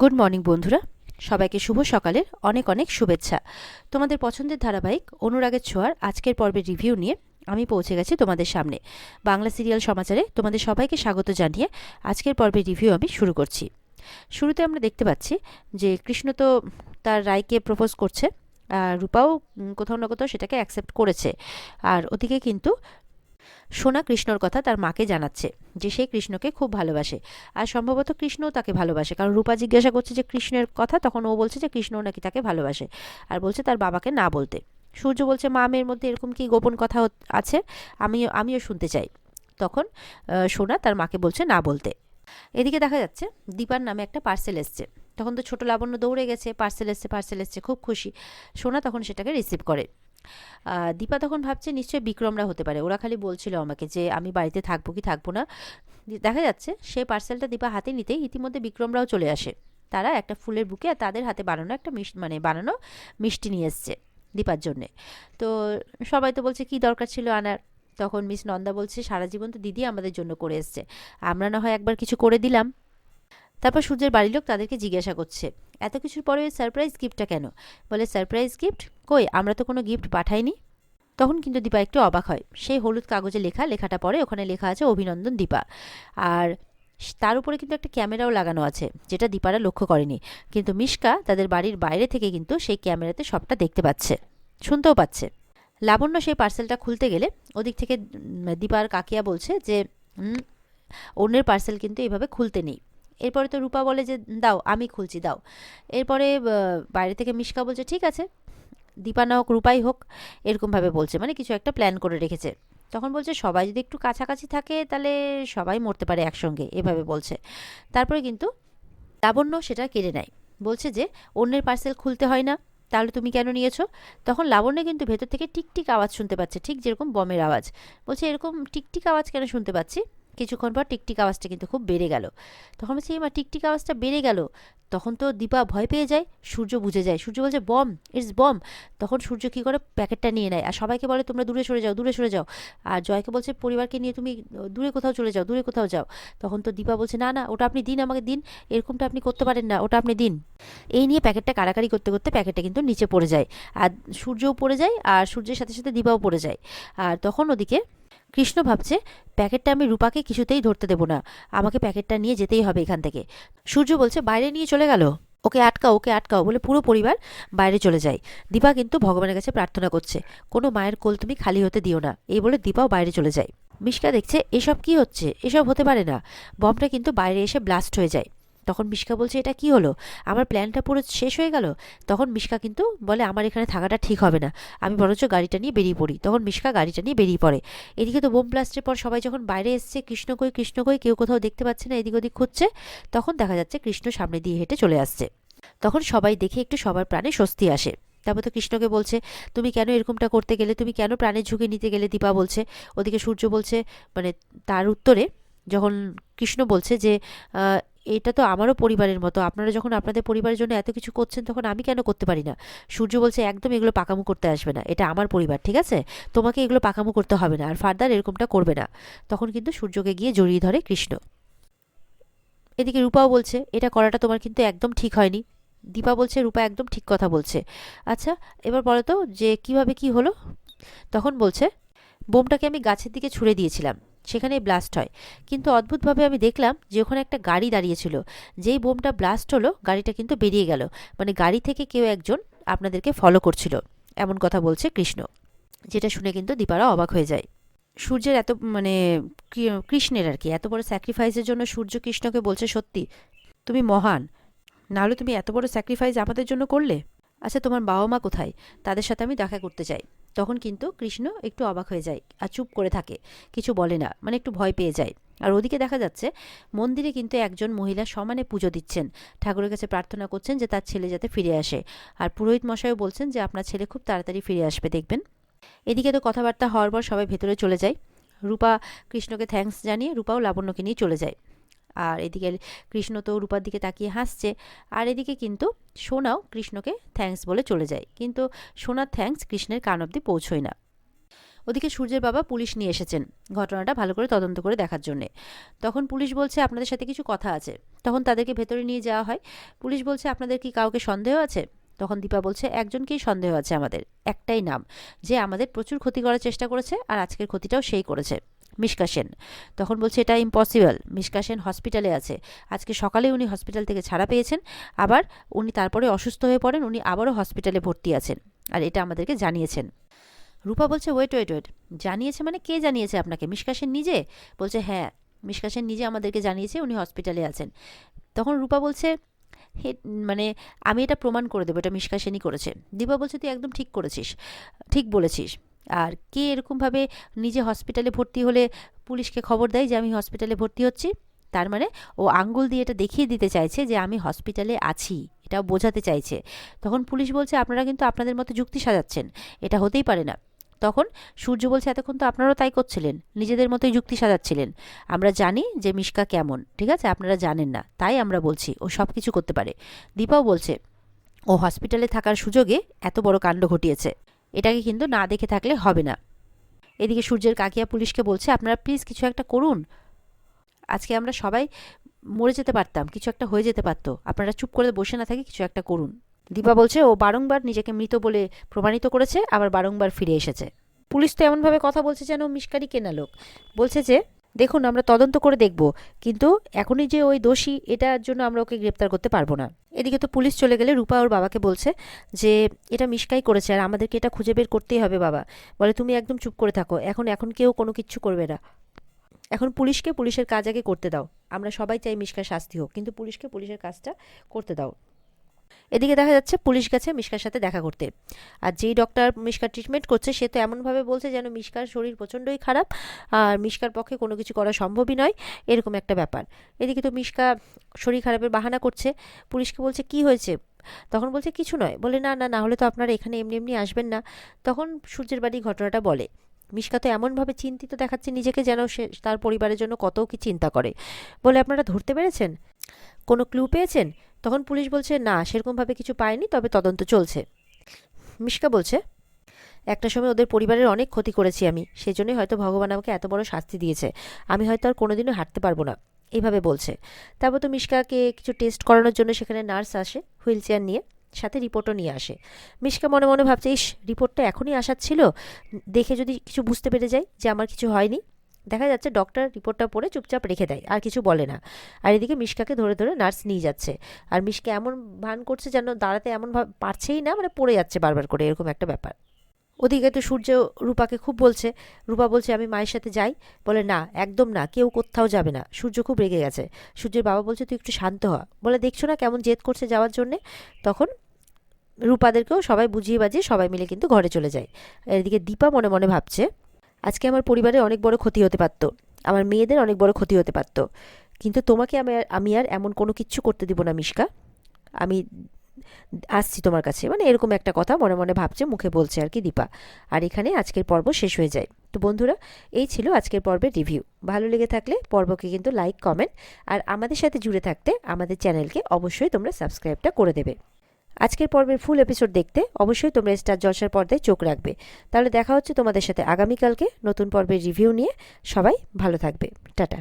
Good morning বন্ধুরা, সবাইকে শুভ সকালের অনেক অনেক শুভেচ্ছা। তোমাদের পছন্দের ধারাবাহিক অনুরাগের ছোঁয়ার আজকের পর্বের রিভিউ নিয়ে আমি পৌঁছে গেছি তোমাদের সামনে। বাংলা সিরিয়াল সমাচারে তোমাদের সবাইকে স্বাগত জানিয়ে আজকের পর্বের রিভিউ আমি শুরু করছি। শুরুতে আমরা দেখতে পাচ্ছি যে কৃষ্ণ তো তার রায়কে প্রপোজ করছে, আর রূপাও কোথাও না কোথাও সেটাকে অ্যাকসেপ্ট করেছে। আর ওদিকে কিন্তু সোনা কৃষ্ণর কথা তার মাকে জানাচ্ছে যে সে কৃষ্ণকে খুব ভালোবাসে, আর সম্ভবত কৃষ্ণও তাকে ভালোবাসে, কারণ রূপা জিজ্ঞাসা করছে যে কৃষ্ণের কথা, তখন ও বলছে যে কৃষ্ণও নাকি তাকে ভালোবাসে, আর বলছে তার বাবাকে না বলতে। সূর্য বলছে মা মেয়ের মধ্যে এরকম কি গোপন কথা আছে, আমিও শুনতে চাই। তখন সোনা তার মাকে বলছে না বলতে। এদিকে দেখা যাচ্ছে দীপার নামে একটা পার্সেল এসছে। তখন তো ছোট লাবণ্য দৌড়ে গেছে, পার্সেল এসছে, খুব খুশি। সোনা তখন সেটাকে রিসিভ করে। দীপা তখন ভাবছে নিশ্চয়ই বিক্রমরা হতে পারে, ওরা খালি বলছিল আমাকে যে আমি বাড়িতে থাকবো কি থাকবো না। দেখা যাচ্ছে সেই পার্সেলটা দীপা হাতে নিতেই ইতিমধ্যে বিক্রমরাও চলে আসে। তারা একটা ফুলের বুকে আর তাদের হাতে বানানো একটা বানানো মিষ্টি নিয়ে এসছে দীপার জন্যে। তো সবাই তো বলছে কি দরকার ছিল আনার। তখন মিস নন্দা বলছে সারা জীবন তো দিদি আমাদের জন্য করে এসছে, আমরা না হয় একবার কিছু করে দিলাম। তারপর সূর্যের বাড়ির লোক তাদেরকে জিজ্ঞাসা করছে এত কিছুর পরে ওই সারপ্রাইজ গিফটটা কেন। বলে সারপ্রাইজ গিফট কই, আমরা তো কোনো গিফট পাঠাইনি। তখন কিন্তু দীপা একটু অবাক হয়। সেই হলুদ কাগজে লেখাটা পড়ে, ওখানে লেখা আছে অভিনন্দন দীপা। আর তার উপরে কিন্তু একটা ক্যামেরাও লাগানো আছে, যেটা দীপারা লক্ষ্য করেনি। কিন্তু মিশকা তাদের বাড়ির বাইরে থেকে কিন্তু সেই ক্যামেরাতে সবটা দেখতে পাচ্ছে, শুনতেও পাচ্ছে। লাবণ্য সেই পার্সেলটা খুলতে গেলে ওদিক থেকে দীপার কাকিয়া বলছে যে অন্যের পার্সেল কিন্তু এইভাবে খুলতে নেই। এরপরে তো রূপা বলে যে দাও আমি খুলছি, দাও। এরপরে বাইরে থেকে মিশকা বলছে ঠিক আছে, দীপা না হোক রূপাই হোক, এরকমভাবে বলছে, মানে কিছু একটা প্ল্যান করে রেখেছে। তখন বলছে সবাই যদি একটু কাছাকাছি থাকে তাহলে সবাই মরতে পারে একসঙ্গে, এভাবে বলছে। তারপরে কিন্তু লাবণ্য সেটা কেড়ে নেয়, বলছে যে অন্যের পার্সেল খুলতে হয় না, তাহলে তুমি কেন নিয়েছো। তখন লাবণ্য কিন্তু ভেতর থেকে টিকটিক আওয়াজ শুনতে পাচ্ছে, ঠিক যেরকম বমের আওয়াজ। বলছে এরকম টিকটিক আওয়াজ কেন শুনতে পাচ্ছি। কিছুক্ষণ পর টিকটিক আওয়াজটা কিন্তু খুব বেড়ে গেল। তখন বলছে এমা টিকটিক আওয়াজটা বেড়ে গেল। তখন তো দীপা ভয় পেয়ে যায়, সূর্য বুঝে যায়, সূর্য বলছে বম, ইটস বম। তখন সূর্য কী করে প্যাকেটটা নিয়ে নেয় আর সবাইকে বলে তোমরা দূরে সরে যাও, দূরে সরে যাও। আর জয়কে বলছে পরিবারকে নিয়ে তুমি দূরে কোথাও চলে যাও, দূরে কোথাও যাও। তখন তো দীপা বলছে না না, ওটা আপনি দিন, আমাকে দিন, এরকমটা আপনি করতে পারেন না, ওটা আপনি দিন। এই নিয়ে প্যাকেটটা কাড়াকাড়ি করতে করতে প্যাকেটটা কিন্তু নিচে পড়ে যায়, আর সূর্যও পড়ে যায়, আর সূর্যের সাথে সাথে দীপাও পড়ে যায়। আর তখন ওদিকে কৃষ্ণ ভাবছে প্যাকেটটা আমি রূপাকে কিছুতেই ধরতে দেবো না, আমাকে প্যাকেটটা নিয়ে যেতেই হবে এখান থেকে। সূর্য বলছে বাইরে নিয়ে চলে গেল, ওকে আটকাও, ওকে আটকাও, বলে পুরো পরিবার বাইরে চলে যায়। দীপা কিন্তু ভগবানের কাছে প্রার্থনা করছে কোনো মায়ের কোল তুমি খালি হতে দিও না, এই বলে দীপাও বাইরে চলে যায়। মিশকা দেখছে এসব কি হচ্ছে, এসব হতে পারে না। বমটা কিন্তু বাইরে এসে ব্লাস্ট হয়ে যায়। তখন মিশকা বলছে এটা কি হলো, আমার প্ল্যানটা পুরো শেষ হয়ে গেল। তখন মিশকা কিন্তু বলে আমার এখানে থাকাটা ঠিক হবে না, আমি বরঞ্চ গাড়িটা নিয়ে বেরিয়ে পড়ি। তখন মিশকা গাড়িটা নিয়ে বেরিয়ে পড়ে। এদিকে তো বোম ব্লাস্টের পর সবাই যখন বাইরে এসছে কৃষ্ণ কই কেউ কোথাও দেখতে পাচ্ছে না, এদিক ওদিক খুঁজছে। তখন দেখা যাচ্ছে কৃষ্ণ সামনে দিয়ে হেঁটে চলে আসছে। তখন সবাই দেখে একটু সবার প্রাণে স্বস্তি আসে। তারপর তো কৃষ্ণকে বলছে তুমি কেন এরকমটা করতে গেলে, তুমি কেন প্রাণের ঝুঁকি নিতে গেলে, দীপা বলছে। ওদিকে সূর্য বলছে, মানে তার উত্তরে যখন কৃষ্ণ বলছে যে এটা তো আমারও পরিবারের মতো, আপনারা যখন আপনাদের পরিবারের জন্য এত কিছু করছেন তখন আমি কেন করতে পারি না। সূর্য বলছে একদম এগুলো পাকামো করতে আসবে না, এটা আমার পরিবার, ঠিক আছে, তোমাকে এগুলো পাকামো করতে হবে না, আর ফার্দার এরকমটা করবে না। তখন কিন্তু সূর্যকে গিয়ে জড়িয়ে ধরে কৃষ্ণ। এদিকে রূপাও বলছে এটা করাটা তোমার কিন্তু একদম ঠিক হয়নি। দীপা বলছে রূপা একদম ঠিক কথা বলছে। আচ্ছা এবার বলো তো যে কিভাবে কি হলো। তখন বলছে বোমটাকে আমি গাছের দিকে ছুঁড়ে দিয়েছিলাম, সেখানেই ব্লাস্ট হয়, কিন্তু অদ্ভুতভাবে আমি দেখলাম যে ওখানে একটা গাড়ি দাঁড়িয়েছিল, যেই বোমটা ব্লাস্ট হলো গাড়িটা কিন্তু বেরিয়ে গেল, মানে গাড়ি থেকে কেউ একজন আপনাদেরকে ফলো করছিল, এমন কথা বলছে কৃষ্ণ। যেটা শুনে কিন্তু দীপারা অবাক হয়ে যায়। সূর্যের এত কৃষ্ণের আর কি এত বড় স্যাক্রিফাইসের জন্য সূর্য কৃষ্ণকে বলছে সত্যি তুমি মহান, নাহলে তুমি এত বড় স্যাক্রিফাইস আমাদের জন্য করলে। আচ্ছা তোমার বাবা মা কোথায়, তাদের সাথে আমি দেখা করতে চাই। তখন কিন্তু কৃষ্ণ একটু অবাক হয়ে যায় আর চুপ করে থাকে, কিছু বলে না, মানে একটু ভয় পেয়ে যায়। আর ওদিকে দেখা যাচ্ছে মন্দিরে কিন্তু একজন মহিলা সমানে পুজো দিচ্ছেন, ঠাকুরের কাছে প্রার্থনা করছেন যে তার ছেলে যাতে ফিরে আসে। আর পুরোহিত মশাইও বলছেন যে আপনার ছেলে খুব তাড়াতাড়ি ফিরে আসবে দেখবেন। এদিকে তো কথাবার্তা হওয়ার পর সবাই ভেতরে চলে যায়। রূপা কৃষ্ণকে থ্যাঙ্কস জানিয়ে রূপাও লাবণ্যকে নিয়ে চলে যায়। আর এদিকে কৃষ্ণ তো রূপার দিকে তাকিয়ে হাসছে। আর এদিকে কিন্তু সোনাও কৃষ্ণকে থ্যাঙ্কস বলে চলে যায়, কিন্তু সোনার থ্যাঙ্কস কৃষ্ণের কান অবধি পৌঁছয় না। ওদিকে সূর্যের বাবা পুলিশ নিয়ে এসেছেন ঘটনাটা ভালো করে তদন্ত করে দেখার জন্যে। তখন পুলিশ বলছে আপনাদের সাথে কিছু কথা আছে। তখন তাদেরকে ভেতরে নিয়ে যাওয়া হয়। পুলিশ বলছে আপনাদের কি কাউকে সন্দেহ আছে? তখন দীপা বলছে একজনকেই সন্দেহ আছে আমাদের, একটাই নাম, যে আমাদের প্রচুর ক্ষতি করার চেষ্টা করেছে আর আজকের ক্ষতিটাও সেই করেছে, মিশকা সেন। তখন বলছে এটা ইম্পসিবল, মিশকা সেন হসপিটালে আছে, আজকে সকালে উনি হসপিটাল থেকে ছাড়া পেয়েছেন, আবার উনি তারপরে অসুস্থ হয়ে পড়েন, উনি আবারও হসপিটালে ভর্তি আছেন আর এটা আমাদেরকে জানিয়েছেন। রূপা বলছে ওয়েট ওয়েট ওয়েট, জানিয়েছে মানে কে জানিয়েছে আপনাকে? মিশকা সেন নিজে? বলছে হ্যাঁ, মিশকা সেন নিজে আমাদেরকে জানিয়েছে উনি হসপিটালে আছেন। তখন রূপা বলছে হে, মানে আমি এটা প্রমাণ করে দেবো এটা মিশকা সেনই করেছে। দীপা বলছে তুই একদম ঠিক করেছিস, ঠিক বলেছিস। আর কে এরকমভাবে নিজে হসপিটালে ভর্তি হলে পুলিশকে খবর দেয় যে আমি হসপিটালে ভর্তি হচ্ছি? তার মানে ও আঙ্গুল দিয়ে এটা দেখিয়ে দিতে চাইছে যে আমি হসপিটালে আছি, এটা বোঝাতে চাইছে। তখন পুলিশ বলছে আপনারা কিন্তু আপনাদের মতো যুক্তি সাজাচ্ছেন, এটা হতেই পারে না। তখন সূর্য বলছে এতক্ষণ তো আপনারাও তাই করছিলেন, নিজেদের মতোই যুক্তি সাজাচ্ছিলেন। আমরা জানি যে মিশকা কেমন, ঠিক আছে, আপনারা জানেন না, তাই আমরা বলছি ও সব কিছু করতে পারে। দীপাও বলছে ও হসপিটালে থাকার সুযোগে এত বড় কাণ্ড ঘটিয়েছে, এটাকে কিন্তু না দেখে থাকলে হবে না। এদিকে সূর্যের কাকিয়া পুলিশকে বলছে আপনারা প্লিজ কিছু একটা করুন, আজকে আমরা সবাই মরে যেতে পারতাম, কিছু একটা হয়ে যেতে পারতো, আপনারা চুপ করে বসে না থাকে কিছু একটা করুন। দীপা বলছে ও বারংবার নিজেকে মৃত বলে প্রমাণিত করেছে, আবার বারংবার ফিরে এসেছে। পুলিশ তো এমনভাবে কথা বলছে যেন মিশকারি কেনা লোক। বলছে যে দেখুন আমরা তদন্ত করে দেখব, কিন্তু এখনই যে ওই দোষী এটার জন্য আমরা ওকে গ্রেপ্তার করতে পারবো না। এদিকে তো পুলিশ চলে গেলে রূপা ওর বাবাকে বলছে যে এটা মিশকাই করেছে আর আমাদেরকে এটা খুঁজে বের করতেই হবে। বাবা বলে তুমি একদম চুপ করে থাকো, এখন এখন কেউ কোনো কিচ্ছু করবে না, এখন পুলিশকে পুলিশের কাজ আগে করতে দাও। আমরা সবাই চাই মিশকার শাস্তি হোক, কিন্তু পুলিশকে পুলিশের কাজটা করতে দাও। এদিকে দেখা যাচ্ছে পুলিশ গেছে মিশকার সাথে দেখা করতে, আর যেই ডক্টর মিশকার ট্রিটমেন্ট করছে সে তো এমনভাবে বলছে যেন মিশকার শরীর প্রচণ্ডই খারাপ আর মিশকার পক্ষে কোনো কিছু করা সম্ভবই নয়, এরকম একটা ব্যাপার। এদিকে তো মিশকা শরীর খারাপের বাহানা করছে, পুলিশকে বলছে কি হয়েছে? তখন বলছে কিছু নয়। বলে না না, না হলে তো আপনারা এখানে এমনি এমনি আসবেন না। তখন সূর্যের বাড়ি ঘটনাটা বলে। মিশকা তো এমনভাবে চিন্তিত দেখাচ্ছে নিজেকে যেন সে তার পরিবারের জন্য কত কি চিন্তা করে। বলে আপনারা ধরতে পেরেছেন, কোনো ক্লু পেয়েছেন? তখন পুলিশ বলছে না সেরকমভাবে কিছু পায়নি, তবে তদন্ত চলছে। মিশকা বলছে একটা সময় ওদের পরিবারের অনেক ক্ষতি করেছি আমি, সেই জন্যই হয়তো ভগবান আমাকে এত বড় শাস্তি দিয়েছে, আমি হয়তো আর কোনোদিনও হাঁটতে পারবো না, এইভাবে বলছে। তারপর তো মিশকাকে কিছু টেস্ট করানোর জন্য সেখানে নার্স আসে হুইল চেয়ার নিয়ে, সাথে রিপোর্টও নিয়ে আসে। মিশকা মনে মনে ভাবছে ইস রিপোর্টটা এখনই আসার ছিল, দেখে যদি কিছু বুঝতে পেরে যাই যে আমার কিছু হয়নি। দেখা যাচ্ছে ডক্টর রিপোর্টটা পড়ে চুপচাপ রেখে দেয়, আর কিছু বলে না। আর এদিকে মিশকাকে ধরে ধরে নার্স নিয়ে যাচ্ছে, আর মিশকা এমন ভান করছে যেন দাঁড়াতে এমন পারছেই না, মানে পড়ে যাচ্ছে বারবার করে, এরকম একটা ব্যাপার। ওদিকে তো সূর্য রূপাকে খুব বলছে, রূপা বলছে আমি মায়ের সাথে যাই। বলে না একদম না, কেউ কোথাও যাবে না। সূর্য খুব রেগে গেছে। সূর্যের বাবা বলছে তুই একটু শান্ত হ। বলে দেখছো না কেমন জেদ করছে যাওয়ার জন্যে। তখন রূপাদেরকেও সবাই বুঝিয়ে বাজিয়ে সবাই মিলে কিন্তু ঘরে চলে যায়। এদিকে দীপা মনে মনে ভাবছে আজকে আমার পরিবারের অনেক বড় ক্ষতি হতে পারতো, আমার মেয়েদের অনেক বড় ক্ষতি হতে পারতো, কিন্তু তোমাকে আমি আর এমন কোনো কিচ্ছু করতে দিব না মিশকা, আমি আসছি তোমার কাছে, মানে এরকম একটা কথা মনে মনে ভাবছে, মুখে বলছে আর কি দীপা। আর এখানে আজকের পর্ব শেষ হয়ে যায়। তো বন্ধুরা এই ছিল আজকের পর্বের রিভিউ। ভালো লেগে থাকলে পর্বকে কিন্তু লাইক কমেন্ট আর আমাদের সাথে জুড়ে থাকতে আমাদের চ্যানেলকে অবশ্যই তোমরা সাবস্ক্রাইবটা করে দেবে। আজকের পর্বের ফুল এপিসোড দেখতে অবশ্যই তোমরা স্টার জলসার পর্দায় চোখ রাখবে। তাহলে দেখা হচ্ছে তোমাদের সাথে আগামীকালকে নতুন পর্বের রিভিউ নিয়ে। সবাই ভালো থাকবে, টাটা।